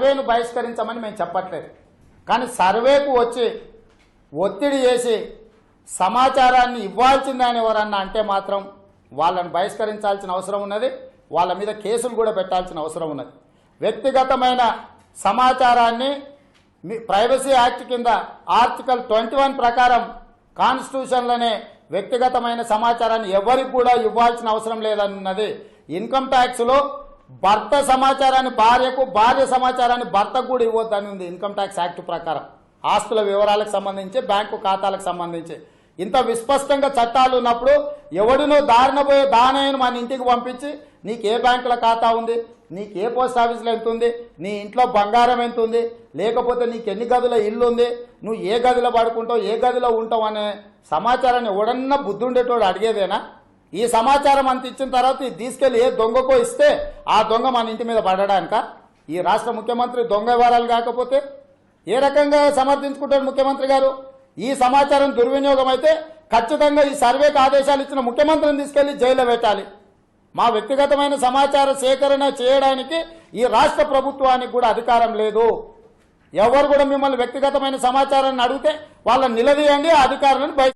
సర్వేను బహిష్కరించమని మేము చెప్పట్లేదు. కానీ సర్వేకు వచ్చి ఒత్తిడి చేసి సమాచారాన్ని ఇవ్వాల్సిందని ఎవరన్నా అంటే మాత్రం వాళ్ళని బహిష్కరించాల్సిన అవసరం ఉన్నది. వాళ్ళ మీద కేసులు కూడా పెట్టాల్సిన అవసరం ఉన్నది. వ్యక్తిగతమైన సమాచారాన్ని ప్రైవసీ యాక్ట్ కింద ఆర్టికల్ 21 ప్రకారం కాన్స్టిట్యూషన్లోనే వ్యక్తిగతమైన సమాచారాన్ని ఎవరికి కూడా ఇవ్వాల్సిన అవసరం లేదన్నది. ఇన్కమ్ ట్యాక్స్లో భర్త సమాచారాన్ని భార్యకు, భార్య సమాచారాన్ని భర్తకు కూడా ఇవ్వద్దని ఉంది ఇన్కమ్ ట్యాక్స్ యాక్ట్ ప్రకారం. ఆస్తుల వివరాలకు సంబంధించి, బ్యాంకు ఖాతాలకు సంబంధించి ఇంత విస్పష్టంగా చట్టాలు ఉన్నప్పుడు ఎవడినో దారిన పోయే దానయ్యను మన ఇంటికి పంపించి నీకు ఏ బ్యాంకుల ఖాతా ఉంది, నీకు ఏ పోస్ట్ ఆఫీసులో ఎంత ఉంది, నీ ఇంట్లో బంగారం ఎంత ఉంది, లేకపోతే నీకు ఎన్ని గదుల ఇల్లు ఉంది, నువ్వు ఏ గదిలో పడుకుంటావు, ఏ గదిలో ఉంటావు అనే సమాచారాన్ని ఎవడన్నా బుద్ధి ఉండేటోడు అడిగేదేనా? ఈ సమాచారం అంత ఇచ్చిన తర్వాత ఇది తీసుకెళ్లి ఏ దొంగకో ఇస్తే ఆ దొంగ మన ఇంటి మీద పడడానిక? ఈ రాష్ట్ర ముఖ్యమంత్రి దొంగ వివరాలు కాకపోతే ఏ రకంగా సమర్థించుకుంటారు ముఖ్యమంత్రి గారు? ఈ సమాచారం దుర్వినియోగం అయితే ఖచ్చితంగా ఈ సర్వేకి ఆదేశాలు ఇచ్చిన ముఖ్యమంత్రిని తీసుకెళ్లి జైల్లో పెట్టాలి. మా వ్యక్తిగతమైన సమాచార సేకరణ చేయడానికి ఈ రాష్ట్ర ప్రభుత్వానికి కూడా అధికారం లేదు. ఎవరు కూడా మిమ్మల్ని వ్యక్తిగతమైన సమాచారాన్ని అడిగితే వాళ్ళని నిలదీయండి, ఆ అధికారులను